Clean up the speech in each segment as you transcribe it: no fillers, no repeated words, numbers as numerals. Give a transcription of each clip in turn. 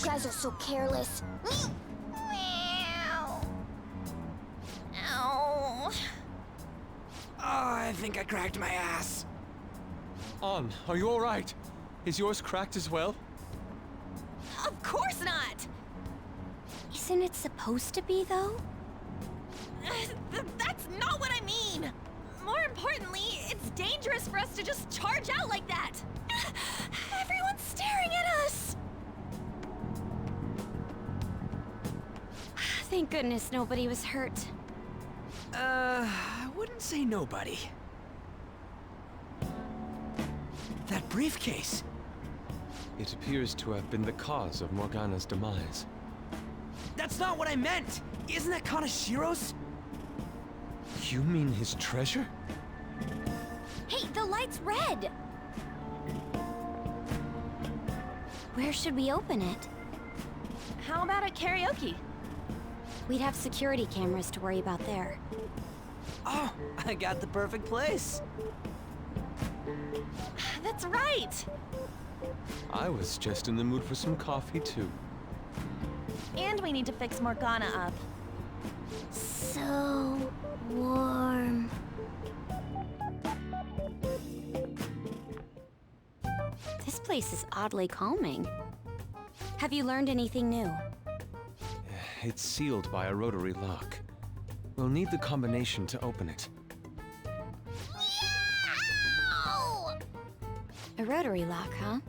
guys are so careless. Ow. Oh, I think I cracked my ass. Ann, are you alright? Is yours cracked as well? Of course not! Isn't it supposed to be, though? That's not what I mean! More importantly, it's dangerous for us to just charge out like that! Everyone's staring at us! Thank goodness nobody was hurt. I wouldn't say nobody. That briefcase. It appears to have been the cause of Morgana's demise. That's not what I meant! Isn't that Kanashiro's? You mean his treasure? Hey, the light's red! Where should we open it? How about at karaoke? We'd have security cameras to worry about there. Oh, I got the perfect place. That's right! I was just in the mood for some coffee too. And we need to fix Morgana up. So warm. This place is oddly calming. Have you learned anything new? It's sealed by a rotary lock. We'll need the combination to open it. Ow! A rotary lock, huh?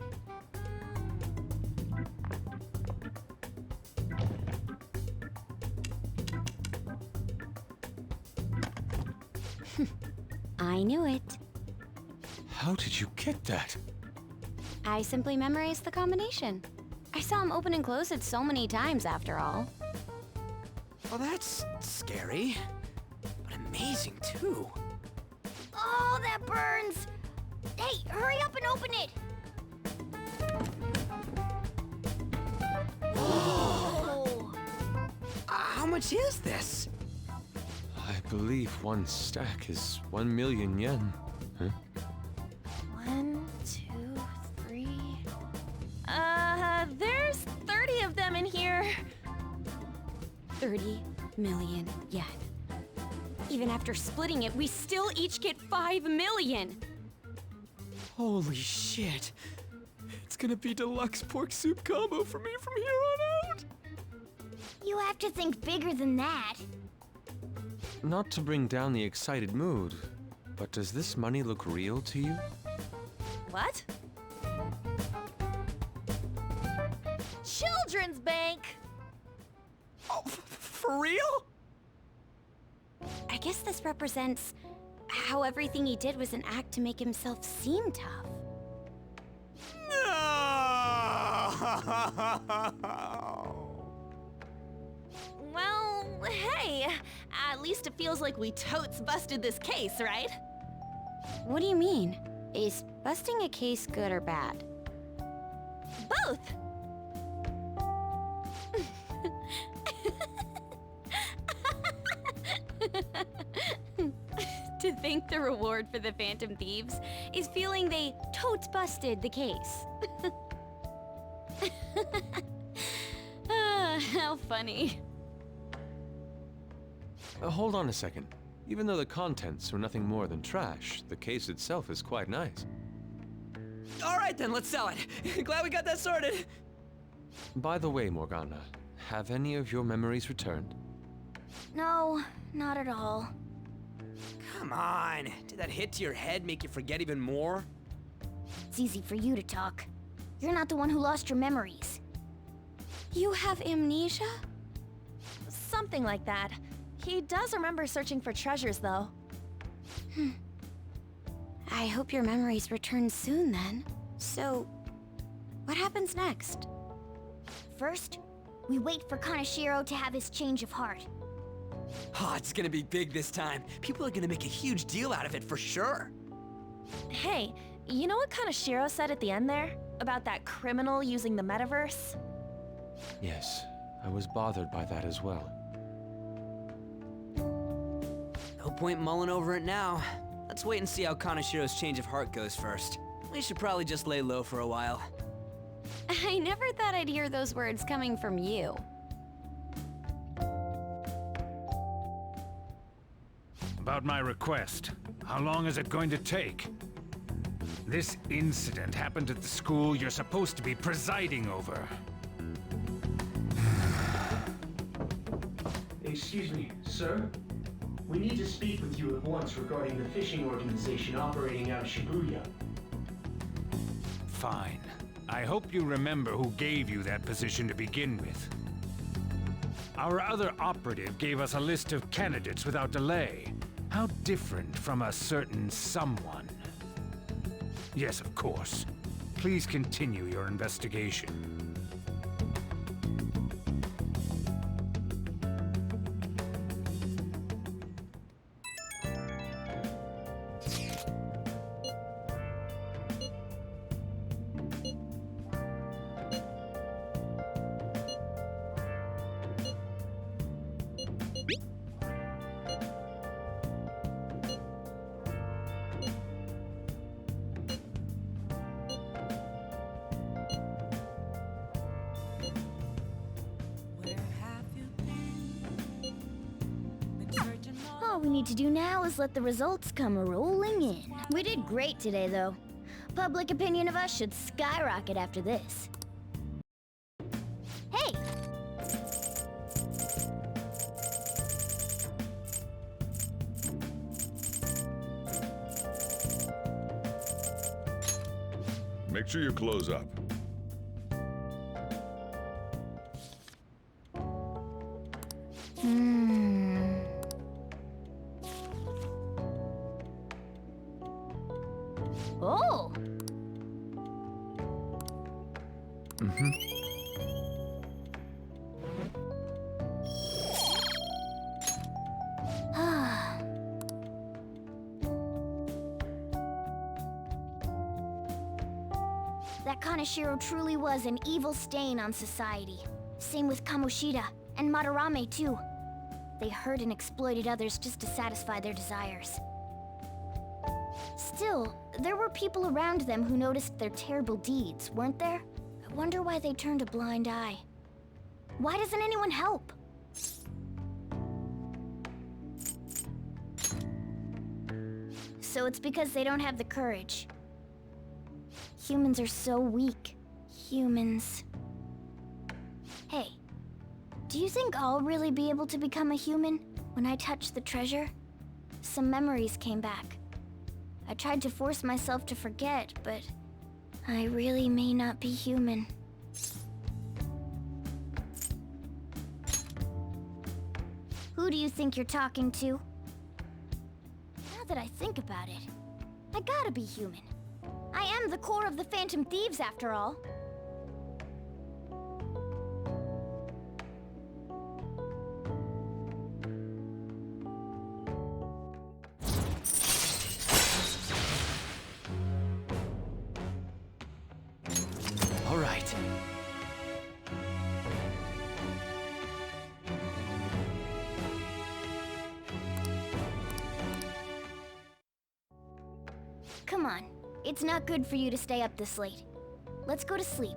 I knew it. How did you get that? I simply memorized the combination. I saw him open and close it so many times after all. Well, that's scary, but amazing too. Oh, that burns! Hey, hurry up and open it! Whoa! How much is this? I believe one stack is 1 million yen. Huh? 1, 2, 3. There's 30 of them in here. 30 million yen. Even after splitting it, we still each get 5 million! Holy shit. It's gonna be deluxe pork soup combo for me from here on out. You have to think bigger than that. Not to bring down the excited mood, but does this money look real to you? What? Children's bank! Oh, for real? I guess this represents how everything he did was an act to make himself seem tough. No! Well, hey, at least it feels like we totes busted this case, right? What do you mean? Is busting a case good or bad? Both! To think the reward for the Phantom Thieves is feeling they totes busted the case. How funny. Hold on a second. Even though the contents were nothing more than trash, the case itself is quite nice. All right then, let's sell it. Glad we got that sorted. By the way, Morgana, have any of your memories returned? No, not at all. Come on, did that hit to your head make you forget even more? It's easy for you to talk. You're not the one who lost your memories. You have amnesia? Something like that. He does remember searching for treasures, though. I hope your memories return soon then. So, what happens next? First, we wait for Kanashiro to have his change of heart. Oh, it's gonna be big this time. People are gonna make a huge deal out of it for sure. Hey, you know what Kanashiro said at the end there? About that criminal using the metaverse? Yes, I was bothered by that as well. No point mulling over it now. Let's wait and see how Kanashiro's change of heart goes first. We should probably just lay low for a while. I never thought I'd hear those words coming from you. About my request. How long is it going to take? This incident happened at the school you're supposed to be presiding over. Excuse me, sir? We need to speak with you at once regarding the fishing organization operating out of Shibuya. Fine. I hope you remember who gave you that position to begin with. Our other operative gave us a list of candidates without delay. How different from a certain someone. Yes, of course. Please continue your investigation. All we need to do now is let the results come rolling in. We did great today, though. Public opinion of us should skyrocket after this. Hey! Make sure you close up. Oh! That Kaneshiro truly was an evil stain on society. Same with Kamoshida, and Madarame too. They hurt and exploited others just to satisfy their desires. Still, there were people around them who noticed their terrible deeds, weren't there? I wonder why they turned a blind eye. Why doesn't anyone help? So it's because they don't have the courage. Humans are so weak. Humans. Hey, do you think I'll really be able to become a human when I touch the treasure? Some memories came back. I tried to force myself to forget, but I really may not be human. Who do you think you're talking to? Now that I think about it, I gotta be human. I am the core of the Phantom Thieves, after all. All right. Come on. It's not good for you to stay up this late. Let's go to sleep.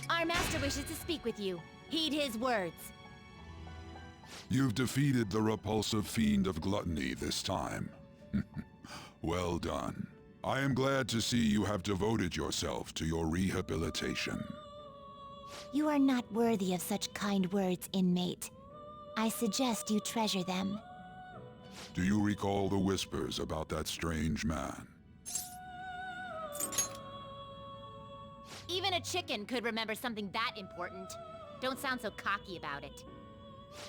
Our master wishes to speak with you. Heed his words. You've defeated the repulsive fiend of gluttony this time. Well done. I am glad to see you have devoted yourself to your rehabilitation. You are not worthy of such kind words, inmate. I suggest you treasure them. Do you recall the whispers about that strange man? Even a chicken could remember something that important. Don't sound so cocky about it.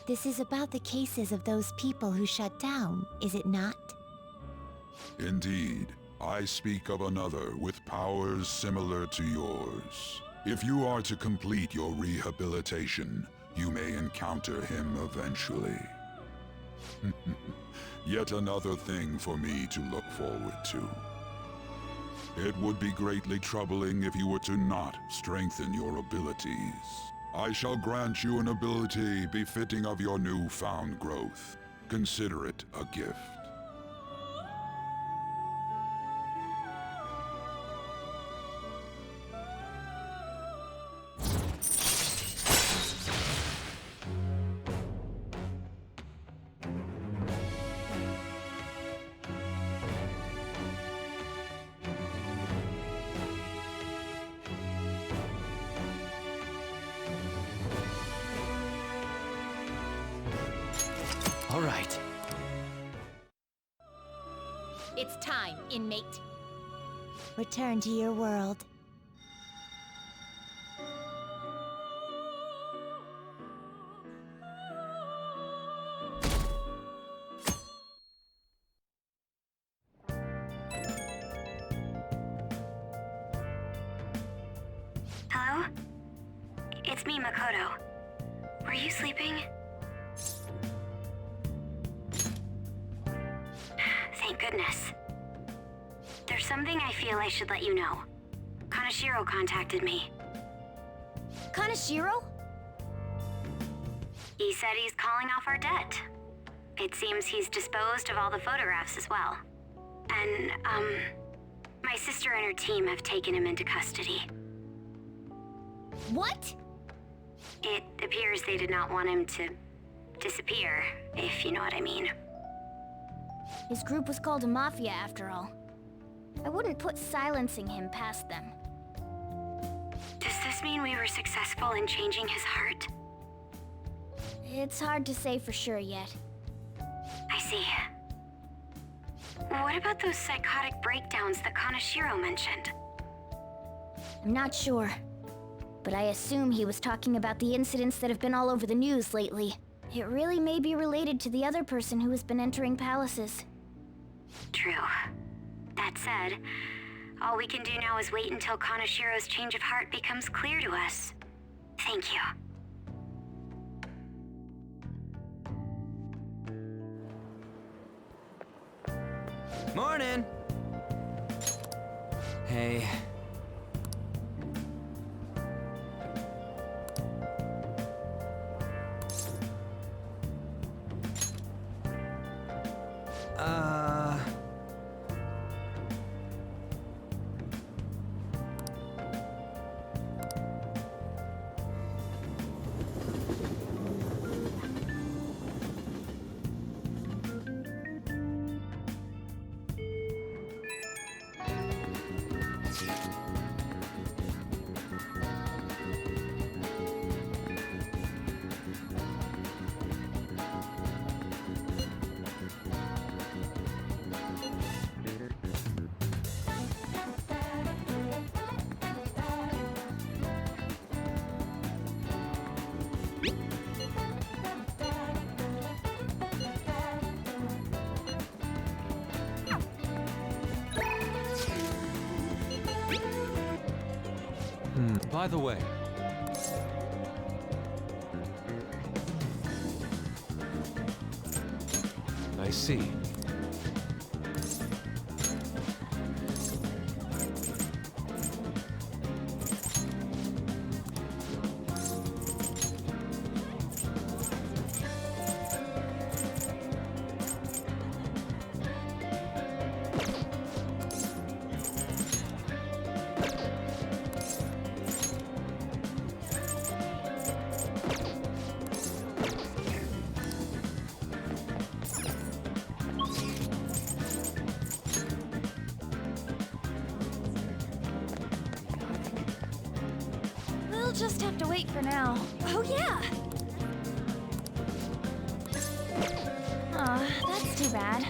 This is about the cases of those people who shut down, is it not? Indeed. I speak of another with powers similar to yours. If you are to complete your rehabilitation, you may encounter him eventually. Yet another thing for me to look forward to. It would be greatly troubling if you were to not strengthen your abilities. I shall grant you an ability befitting of your newfound growth. Consider it a gift. All right. It's time, inmate. Return to your world. Hello? It's me, Makoto. Were you sleeping? Thank goodness. There's something I feel I should let you know. Kaneshiro contacted me. Kaneshiro? He said he's calling off our debt. It seems he's disposed of all the photographs as well. And, my sister and her team have taken him into custody. What? It appears they did not want him to disappear, if you know what I mean. His group was called a mafia after all. I wouldn't put silencing him past them. Does this mean we were successful in changing his heart? It's hard to say for sure yet. I see. What about those psychotic breakdowns that Kaneshiro mentioned? I'm not sure. But I assume he was talking about the incidents that have been all over the news lately. It really may be related to the other person who has been entering palaces. True. That said, all we can do now is wait until Kaneshiro's change of heart becomes clear to us. Thank you. Morning! Hey. By the way, I see. We'll just have to wait for now. Oh yeah! Aw, that's too bad.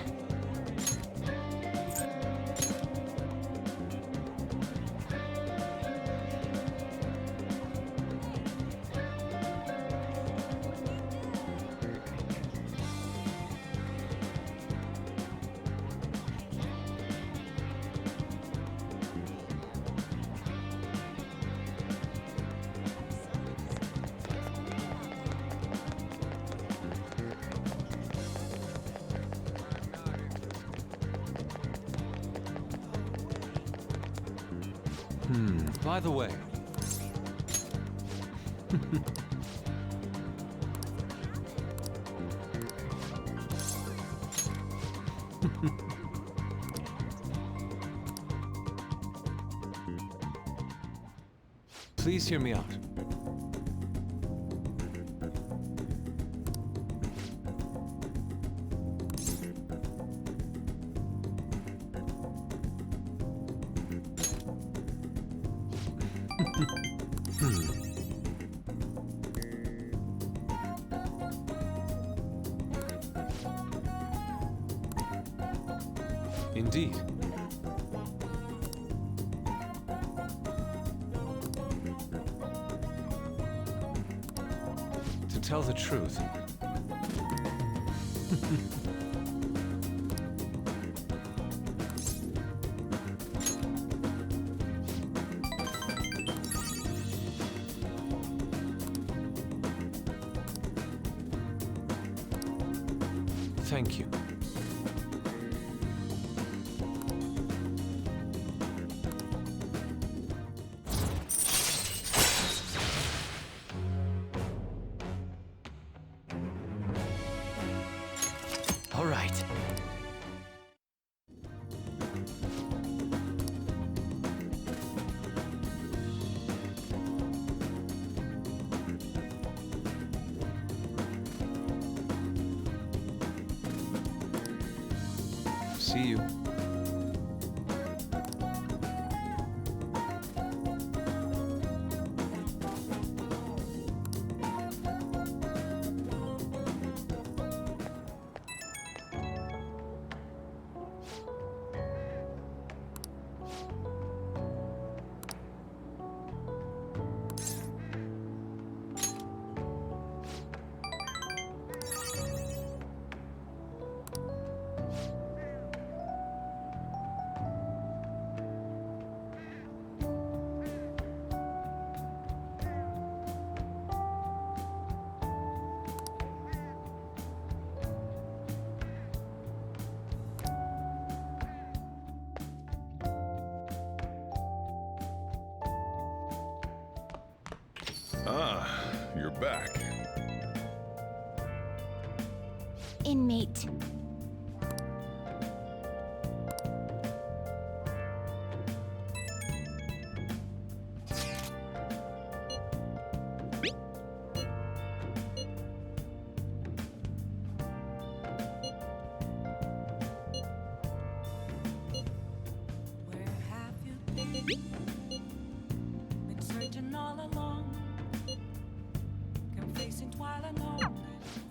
By the way. Please hear me out. Indeed. To tell the truth, thank you. All right. See you. Ah, you're back. Inmate.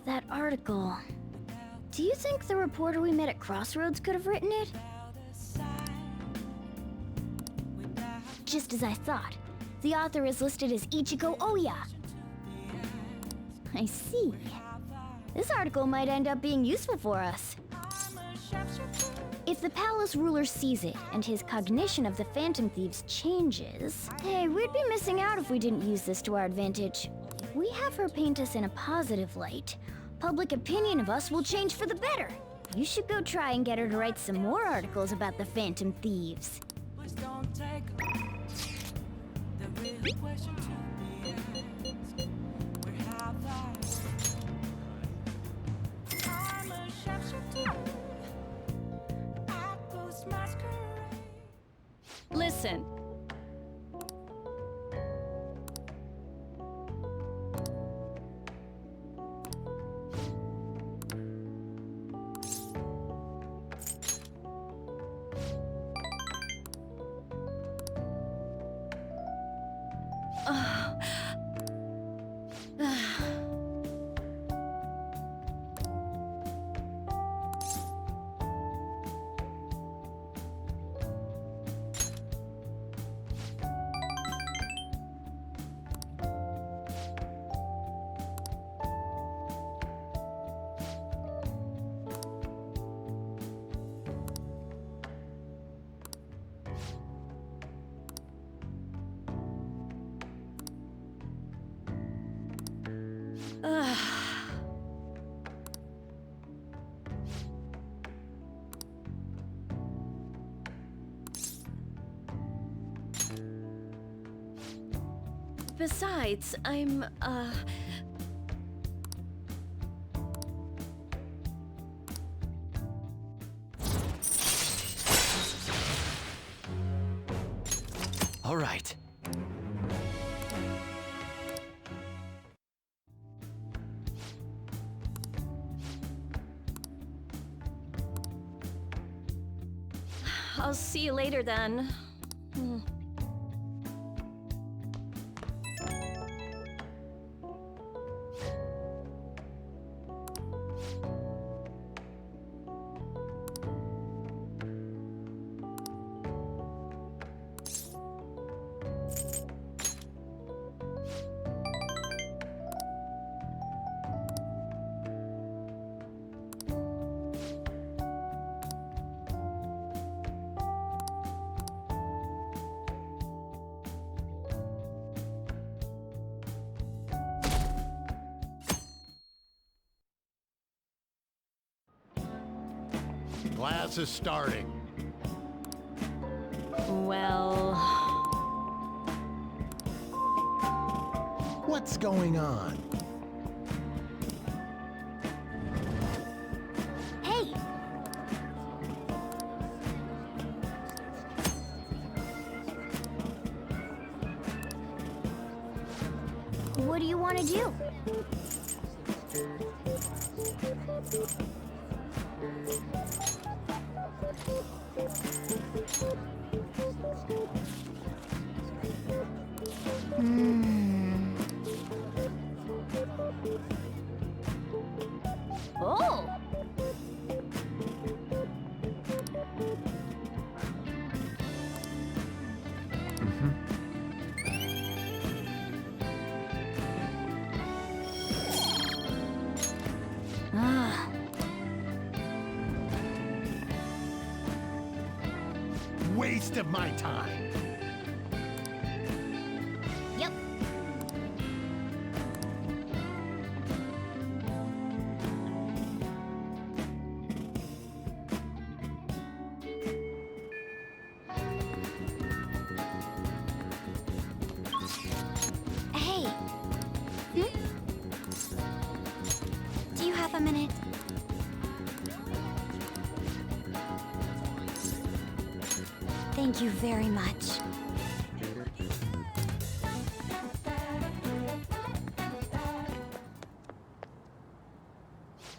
That article. Do you think the reporter we met at Crossroads could have written it? Just as I thought. The author is listed as Ichigo Oya. I see. This article might end up being useful for us. If the palace ruler sees it and his cognition of the Phantom Thieves changes, hey, we'd be missing out if we didn't use this to our advantage. If we have her paint us in a positive light, public opinion of us will change for the better. You should go try and get her to write some more articles about the Phantom Thieves. Listen. Besides, I'm, All right. I'll see you later then. Class is starting. Well... What's going on? Hey! What do you want to do? Oh! Ah. Waste of my time. Yep. Hey. Do you have a minute? Thank you very much.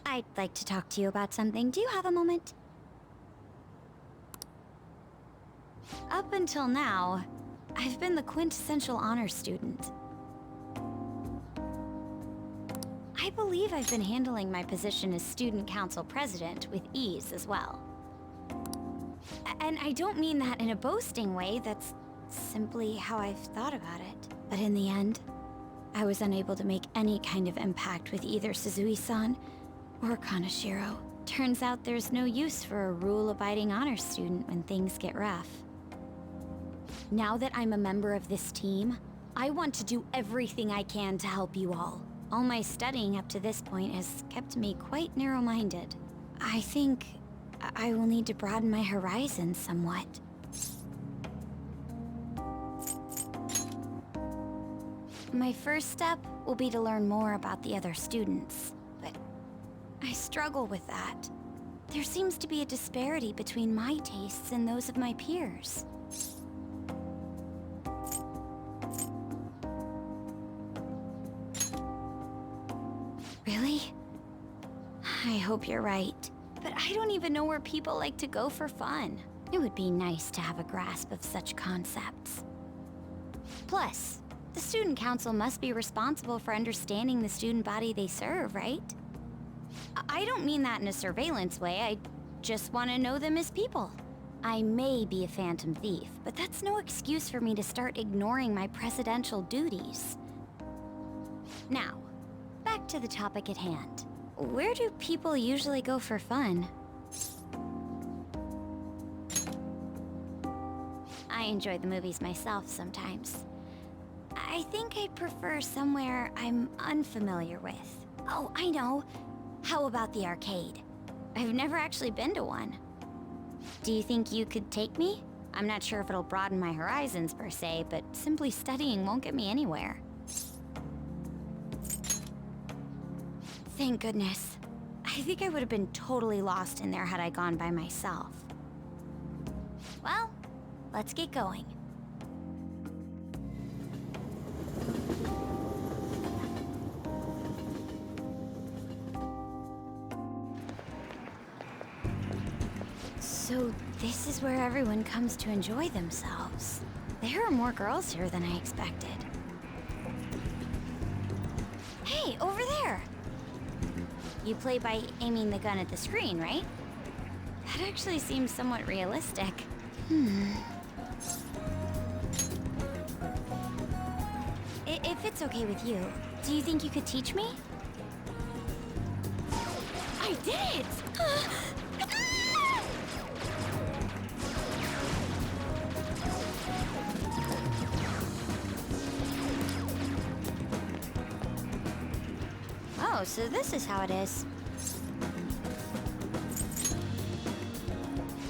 I'd like to talk to you about something. Do you have a moment? Up until now, I've been the quintessential honor student. I believe I've been handling my position as student council president with ease as well. And I don't mean that in a boasting way, that's simply how I've thought about it. But in the end, I was unable to make any kind of impact with either Suzui-san or Kaneshiro. Turns out there's no use for a rule-abiding honor student when things get rough. Now that I'm a member of this team, I want to do everything I can to help you all. All my studying up to this point has kept me quite narrow-minded. I think I will need to broaden my horizons somewhat. My first step will be to learn more about the other students, but I struggle with that. There seems to be a disparity between my tastes and those of my peers. Really? I hope you're right. But I don't even know where people like to go for fun. It would be nice to have a grasp of such concepts. Plus, the student council must be responsible for understanding the student body they serve, right? I don't mean that in a surveillance way, I just want to know them as people. I may be a phantom thief, but that's no excuse for me to start ignoring my presidential duties. Now, back to the topic at hand. Where do people usually go for fun? I enjoy the movies myself sometimes. I think I'd prefer somewhere I'm unfamiliar with. Oh, I know. How about the arcade? I've never actually been to one. Do you think you could take me? I'm not sure if it'll broaden my horizons per se, but simply studying won't get me anywhere. Thank goodness. I think I would have been totally lost in there had I gone by myself. Well, let's get going. So this is where everyone comes to enjoy themselves. There are more girls here than I expected. Hey, over there! You play by aiming the gun at the screen, right? That actually seems somewhat realistic. If it's okay with you, do you think you could teach me? I did it! Oh, so this is how it is.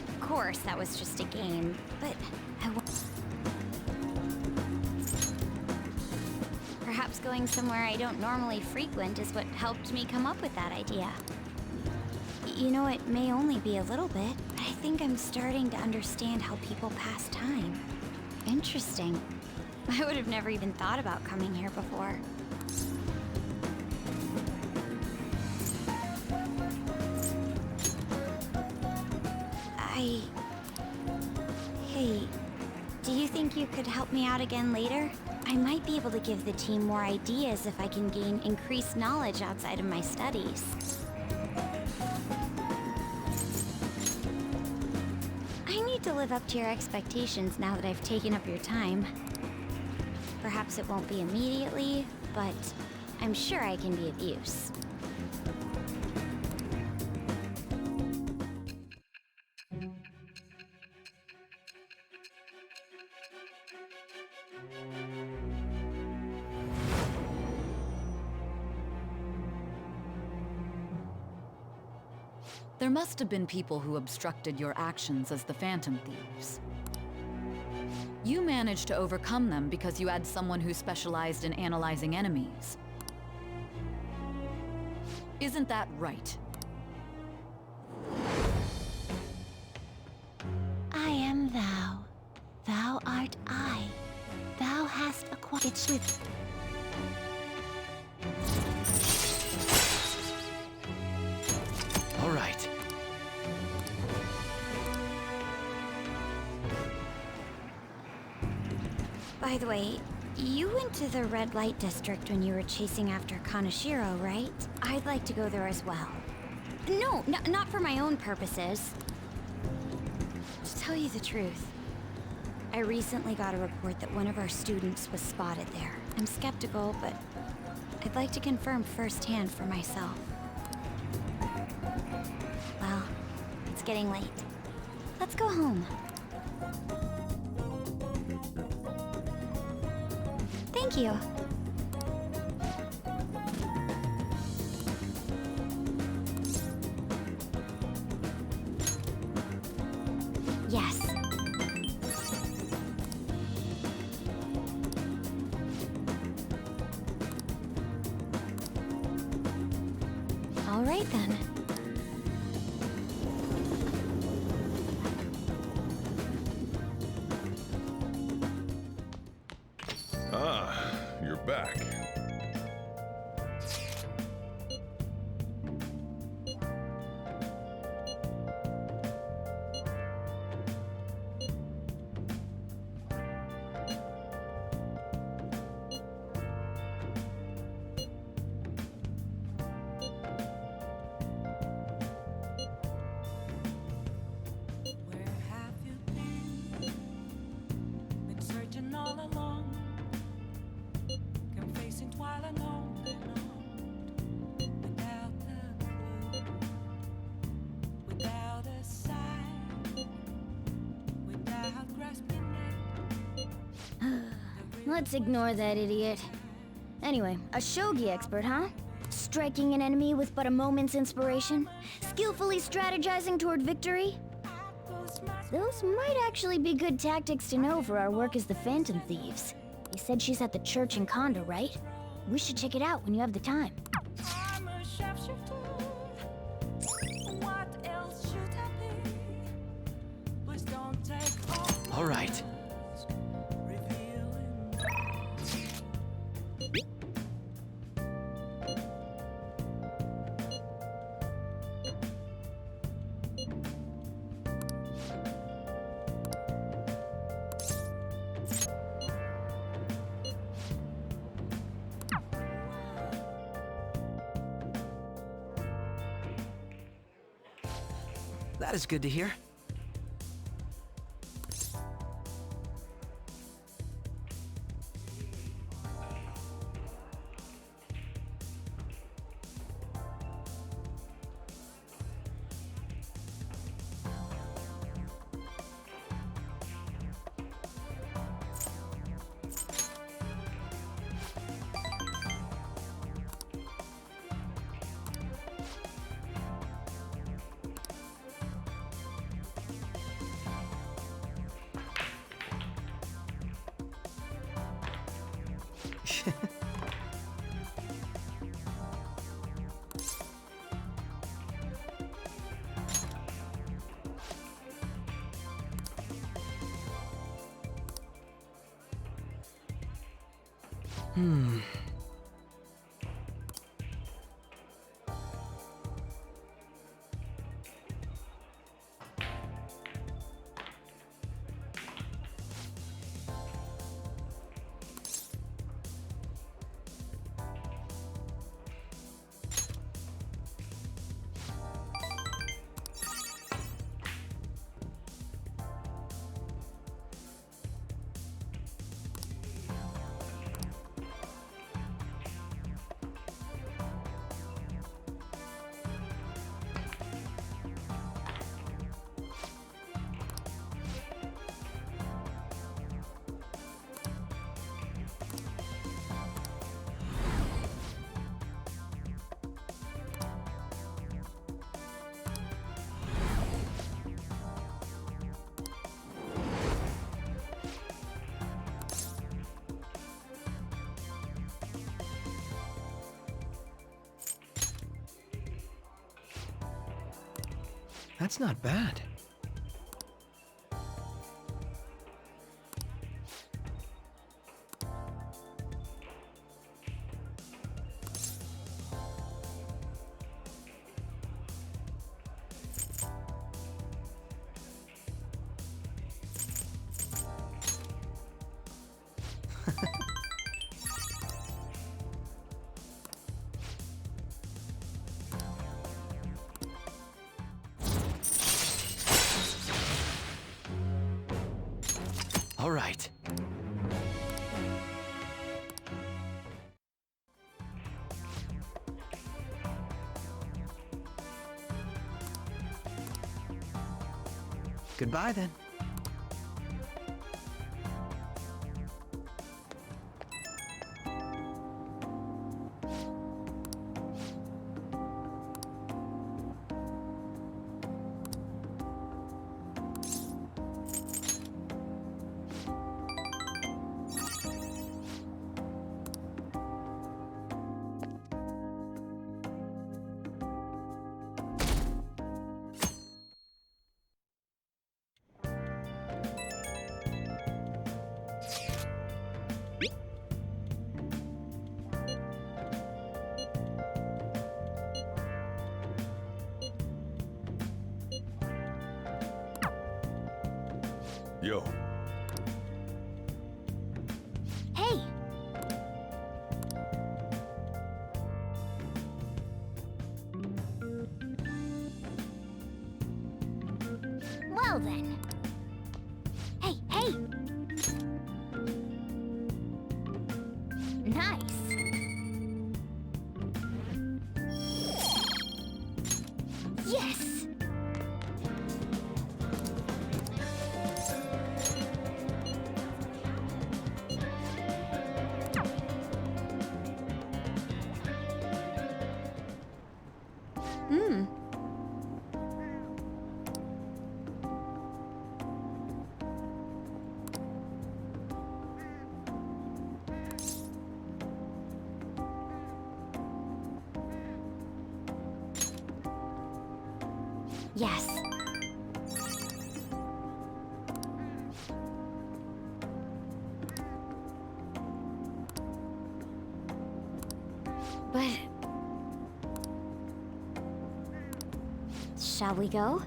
Of course, that was just a game, but perhaps going somewhere I don't normally frequent is what helped me come up with that idea. You know, it may only be a little bit, but I think I'm starting to understand how people pass time. Interesting. I would have never even thought about coming here before. Hey, do you think you could help me out again later? I might be able to give the team more ideas if I can gain increased knowledge outside of my studies. I need to live up to your expectations now that I've taken up your time. Perhaps it won't be immediately, but I'm sure I can be of use. There must have been people who obstructed your actions as the Phantom Thieves. You managed to overcome them because you had someone who specialized in analyzing enemies. Isn't that right? I am thou. Thou art I. Thou hast acquired with. All right. By the way, you went to the red light district when you were chasing after Kaneshiro, right? I'd like to go there as well. No, not for my own purposes. To tell you the truth, I recently got a report that one of our students was spotted there. I'm skeptical, but I'd like to confirm firsthand for myself. Well, it's getting late. Let's go home. Thank you. Yes. All right then. Ah, you're back. Let's ignore that idiot. Anyway, a shogi expert, huh? Striking an enemy with but a moment's inspiration? Skillfully strategizing toward victory? Those might actually be good tactics to know for our work as the Phantom Thieves. You said she's at the church in Kondo, right? We should check it out when you have the time. That is good to hear. That's not bad. All right. Goodbye then. Yo. Hey! Well then. Hey, hey! Nice! Yes! Yes. But... shall we go?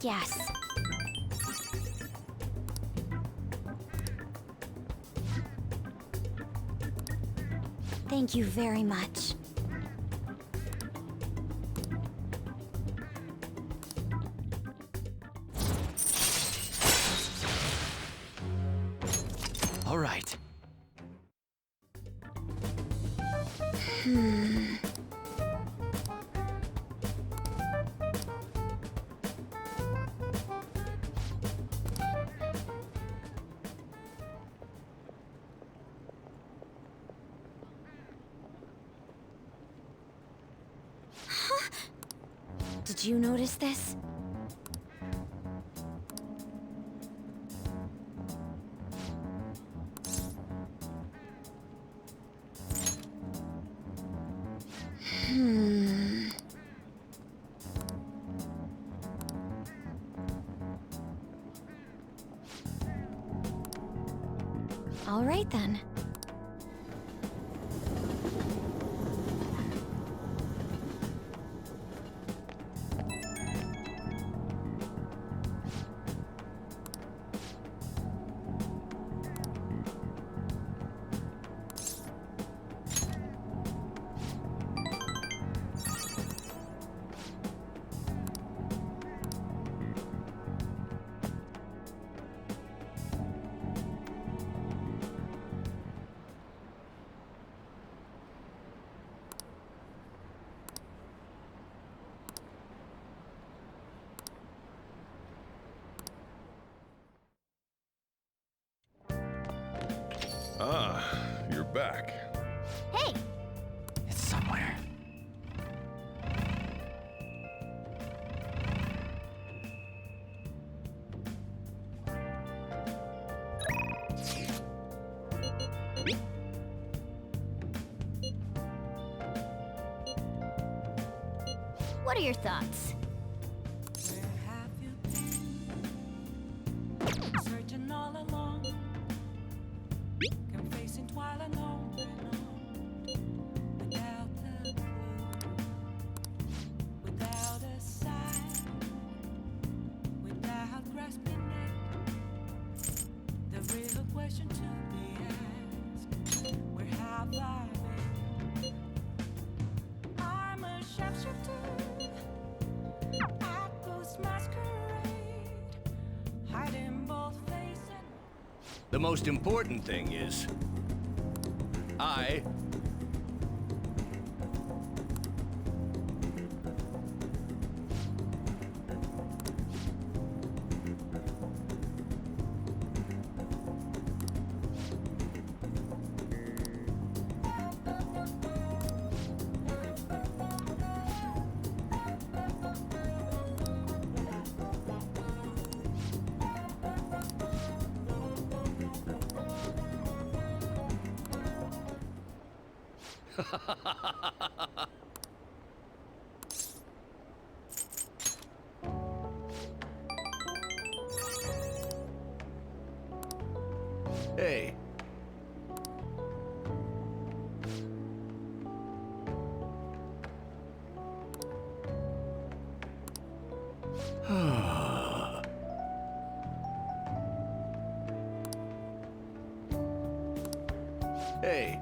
Yes. Thank you very much. All right. Did you notice this? All right then. Ah, you're back. Hey! It's somewhere. What are your thoughts? Searching all along, confessing while alone, without a clue, without a sign, without grasping it. The real question to be asked: where have I been? I'm a sharpshooter at Ghost Masquerade, hiding both face and. The most important thing is, I Hey. Hey.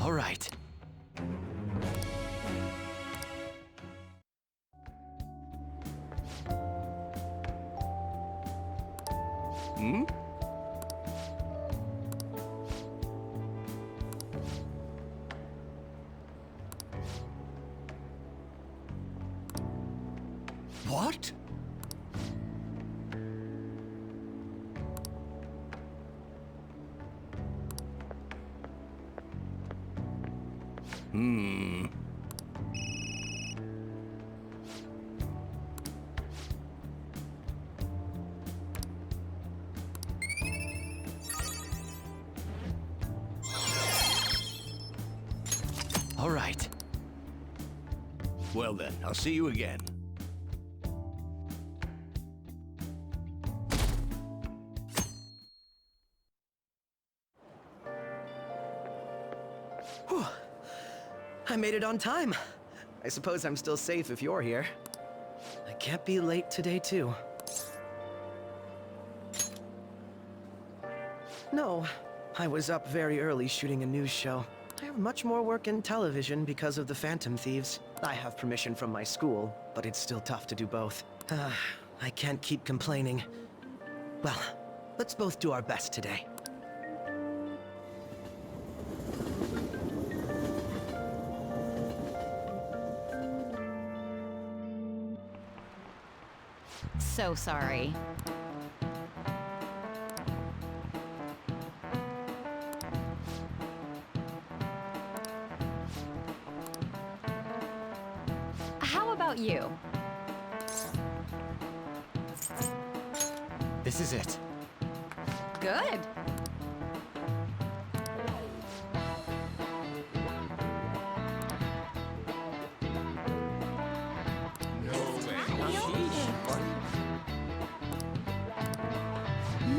All right. Hmm? What? Hmm. All right. Well then, I'll see you again. Whew. I made it on time. I suppose I'm still safe if you're here. I can't be late today, too. No, I was up very early shooting a news show. I have much more work in television because of the Phantom Thieves. I have permission from my school, but it's still tough to do both. I can't keep complaining. Well, let's both do our best today. So sorry. How about you? This is it. Good.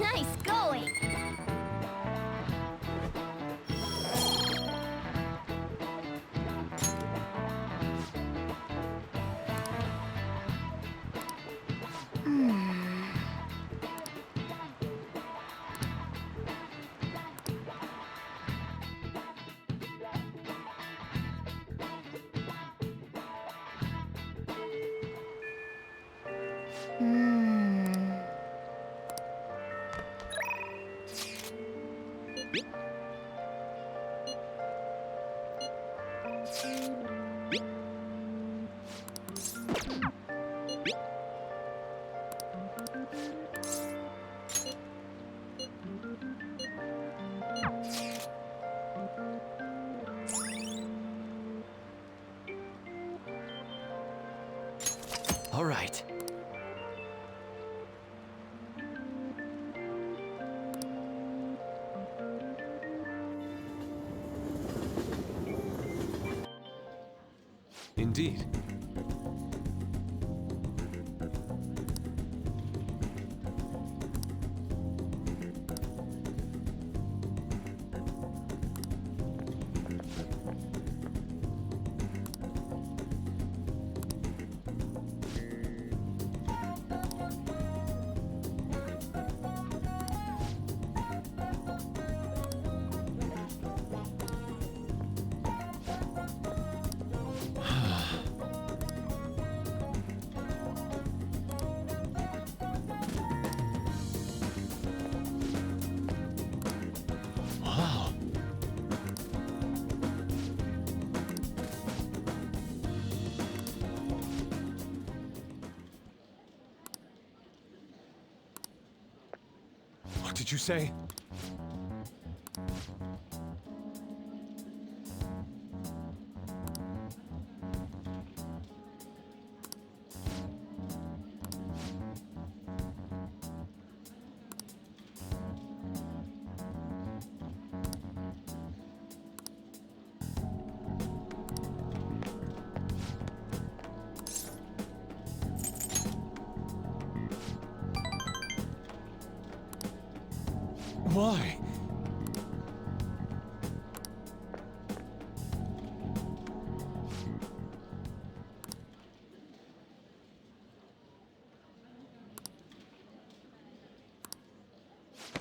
Nice going! All right. Indeed. Wow. What did you say? Why?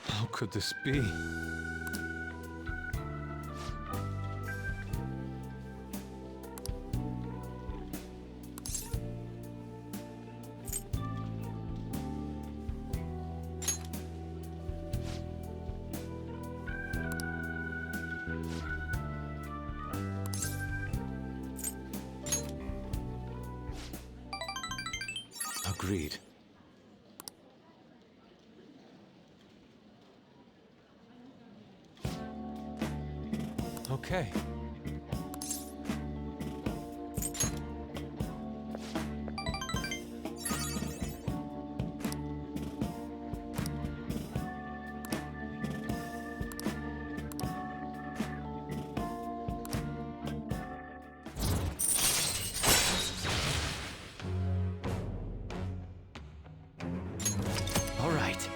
How could this be? Agreed. Okay. All right.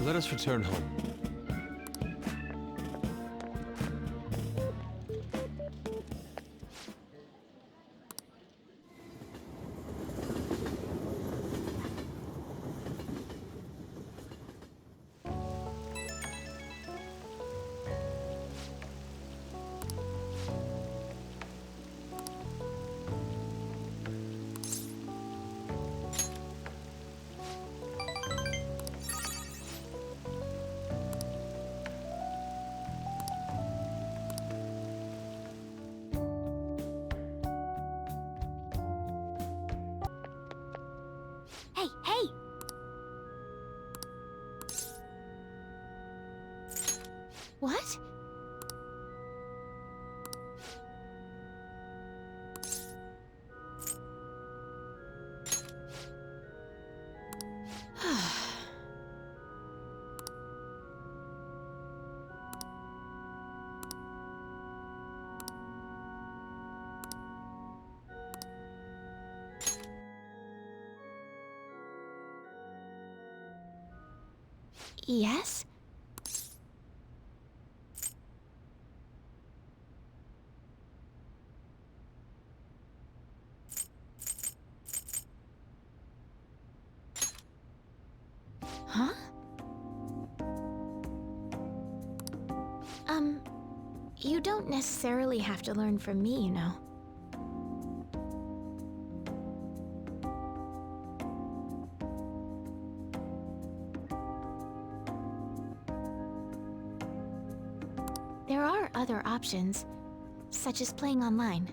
Let us return home. What? Yes? Huh? You don't necessarily have to learn from me, you know. There are other options, such as playing online.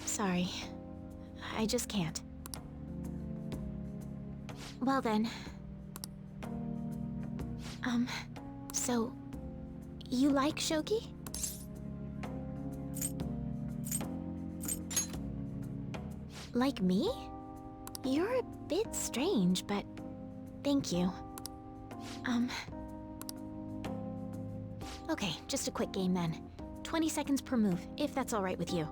Sorry, I just can't. Well then. So, you like shogi? Like me? You're a bit strange, but thank you. Okay, just a quick game then. 20 seconds per move, if that's all right with you.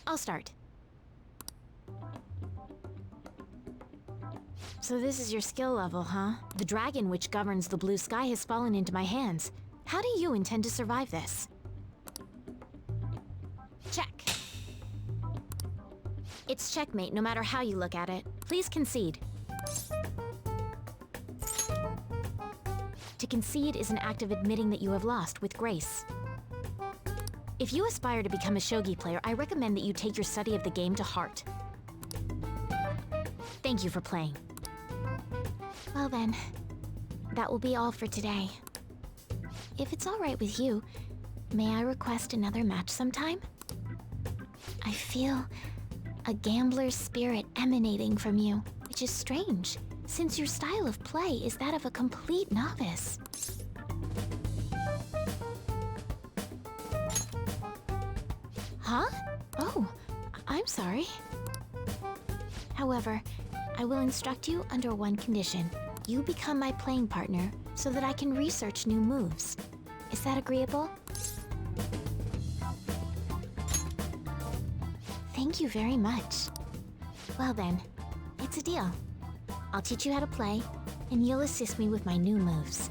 I'll start. So this is your skill level, huh? The dragon which governs the blue sky has fallen into my hands. How do you intend to survive this? Check. It's checkmate no matter how you look at it. Please concede. To concede is an act of admitting that you have lost with grace. If you aspire to become a shogi player, I recommend that you take your study of the game to heart. Thank you for playing. Well then, that will be all for today. If it's all right with you, may I request another match sometime? I feel a gambler's spirit emanating from you, which is strange, since your style of play is that of a complete novice. Huh? Oh, I'm sorry. However, I will instruct you under one condition. You become my playing partner so that I can research new moves. Is that agreeable? Thank you very much. Well then, it's a deal. I'll teach you how to play, and you'll assist me with my new moves.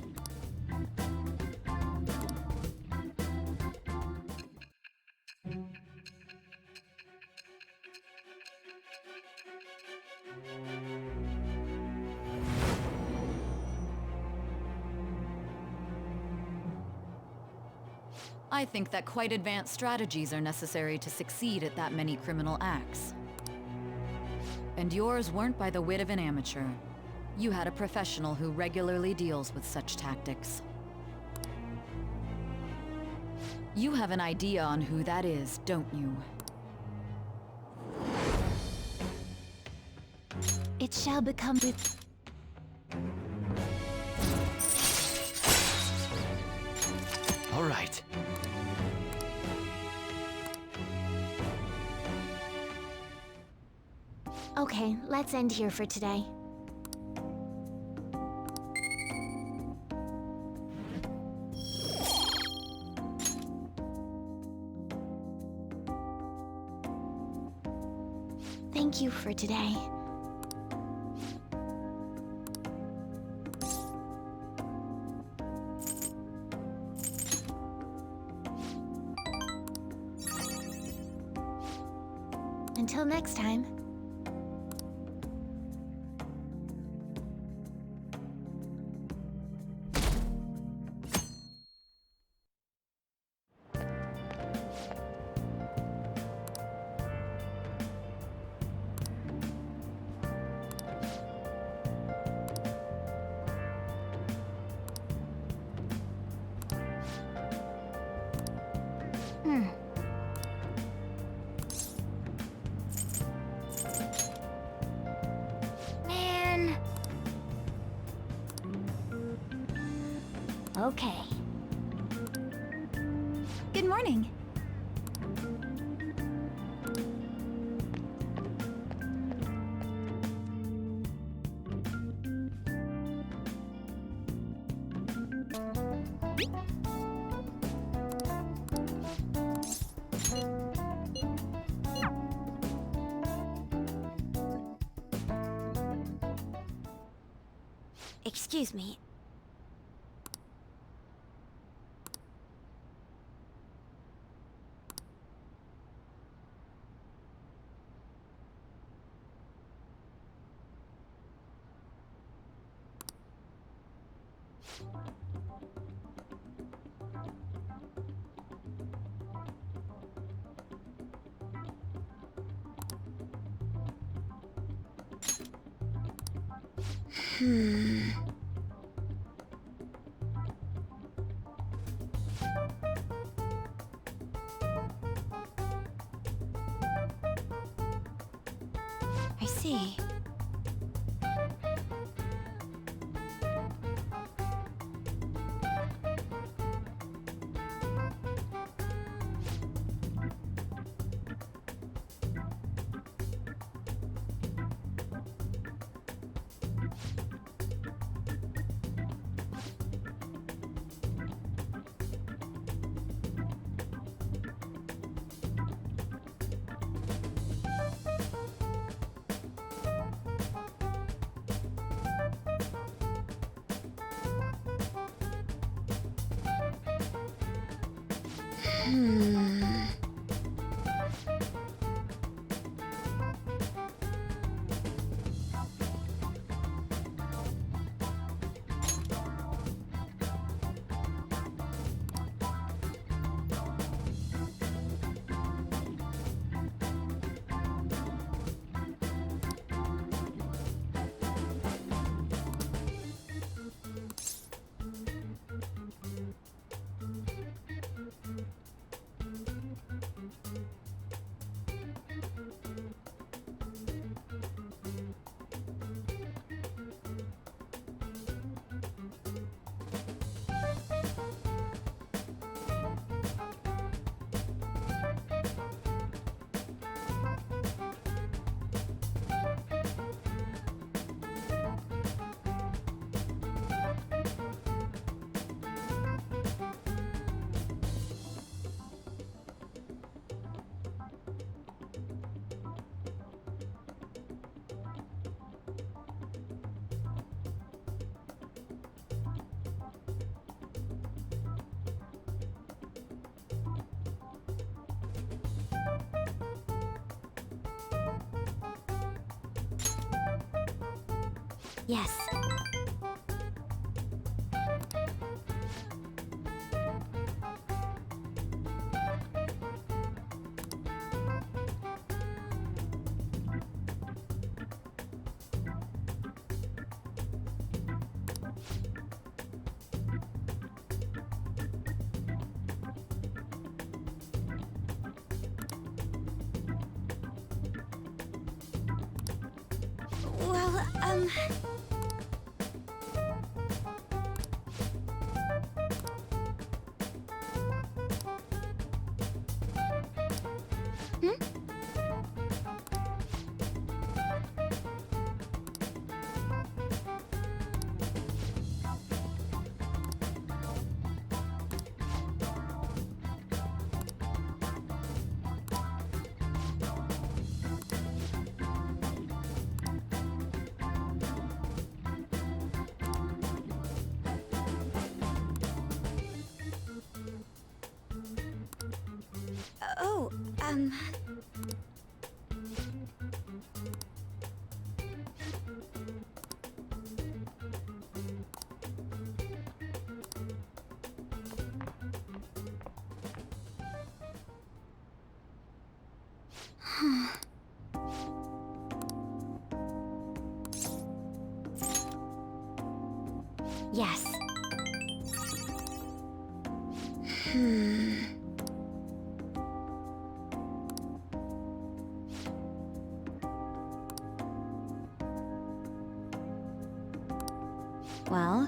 I think that quite advanced strategies are necessary to succeed at that many criminal acts. And yours weren't by the wit of an amateur. You had a professional who regularly deals with such tactics. You have an idea on who that is, don't you? It shall become with... All right. Okay, let's end here for today. Thank you for today. Until next time. Okay. Good morning. Excuse me. I see. Yes. Well, Oh, yes. Well,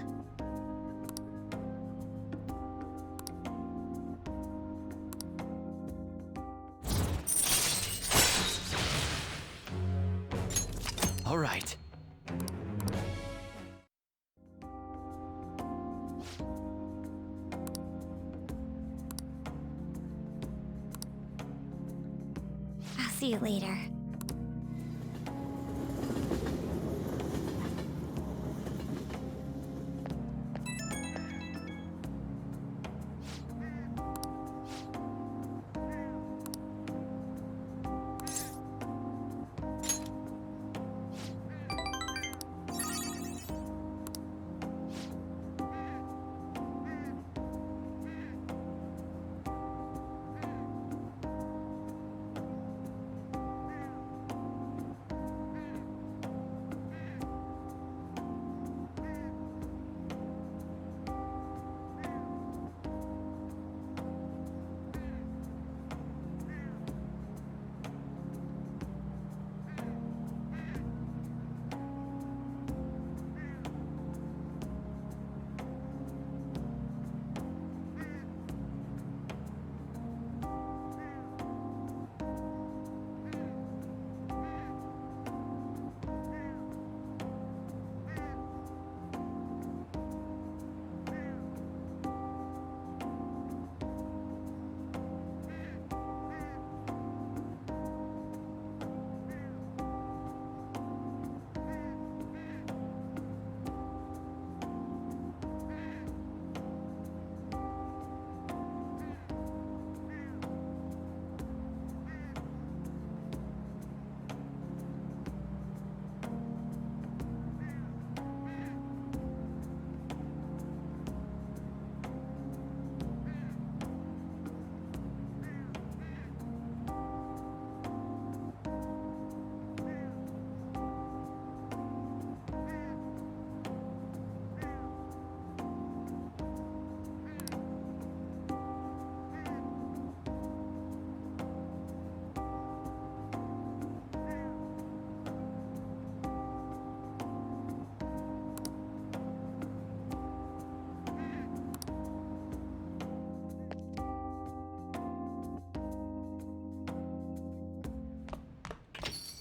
See you later.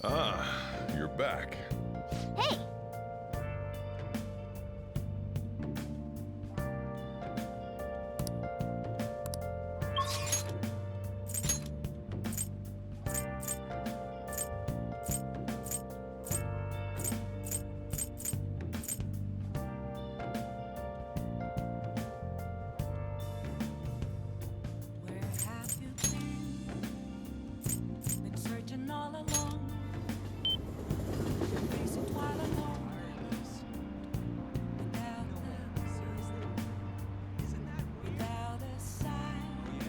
Ah, you're back. Hey! Where have you been searching all along? Face it while alone. Without a sign,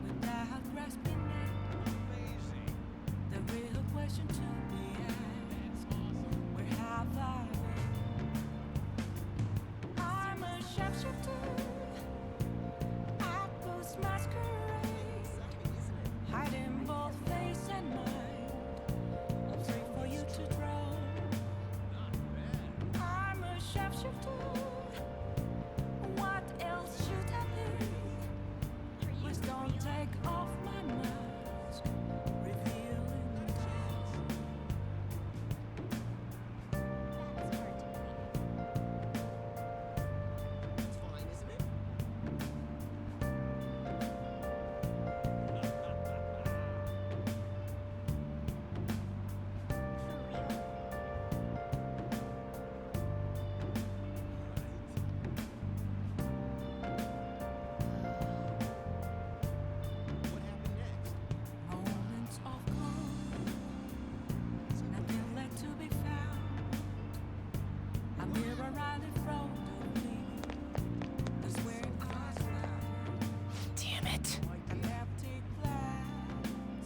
without grasping it. The real question to be asked: where have I been? I'm a sharpshooter. Outpost masquerade, hiding both face and mind. I'm free for you to draw. I'm a sharpshooter. What else should I be? Please don't take off my mask, revealing the moments of calm, nothing left to be found. A mirror right in front of me is where I stand. Damn it. An empty glass,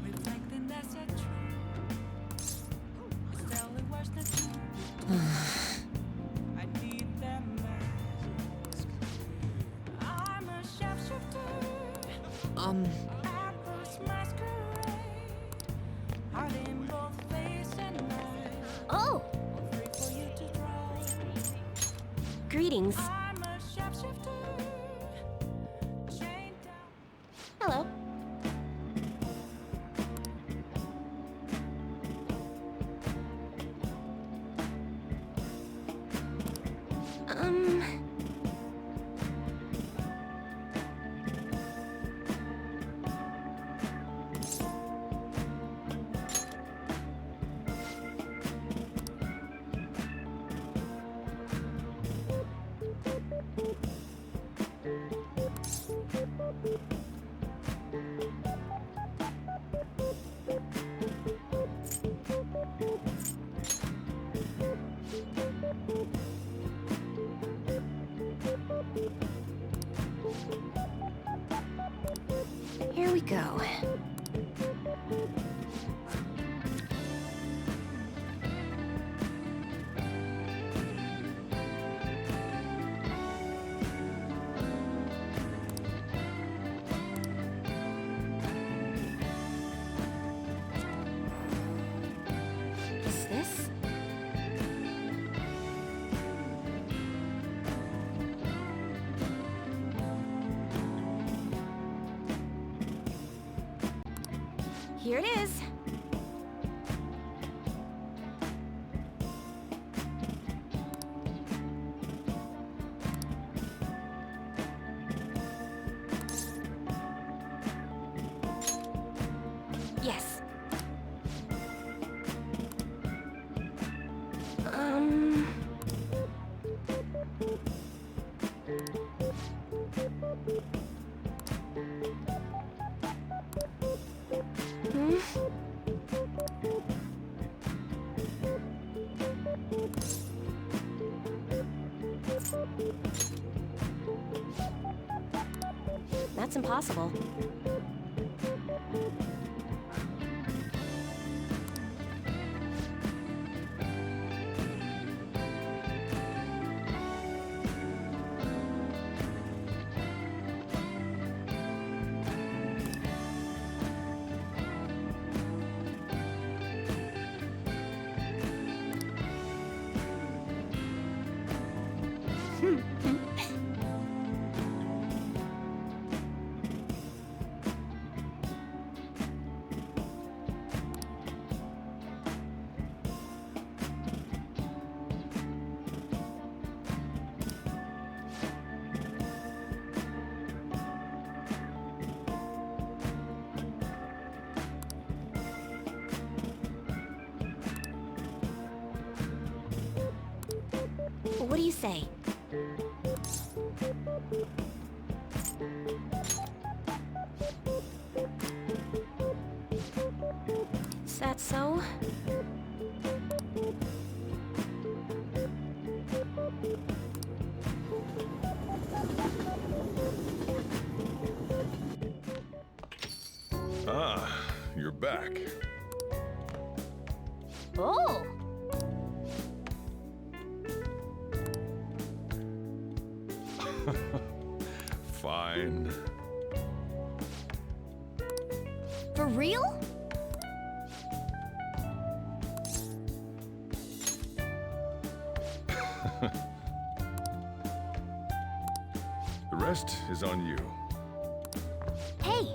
reflecting that's a truth. It's telling worse than truth. I need that mask. I'm a sharpshooter. Outburst masquerade, hiding both face and mind. Oh! Free for you to draw. Greetings. I'm a sharpshooter. Chained down. Hello. go. Is this? Here it is. Yes. That's impossible. What do you say? Is that so? Ah, you're back. Oh! Fine. For real? The rest is on you. Hey!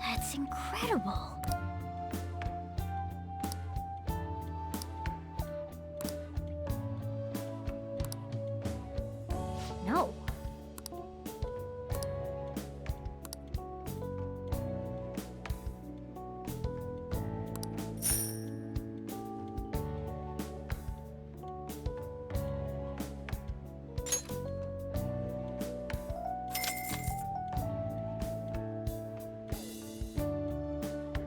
That's incredible. No.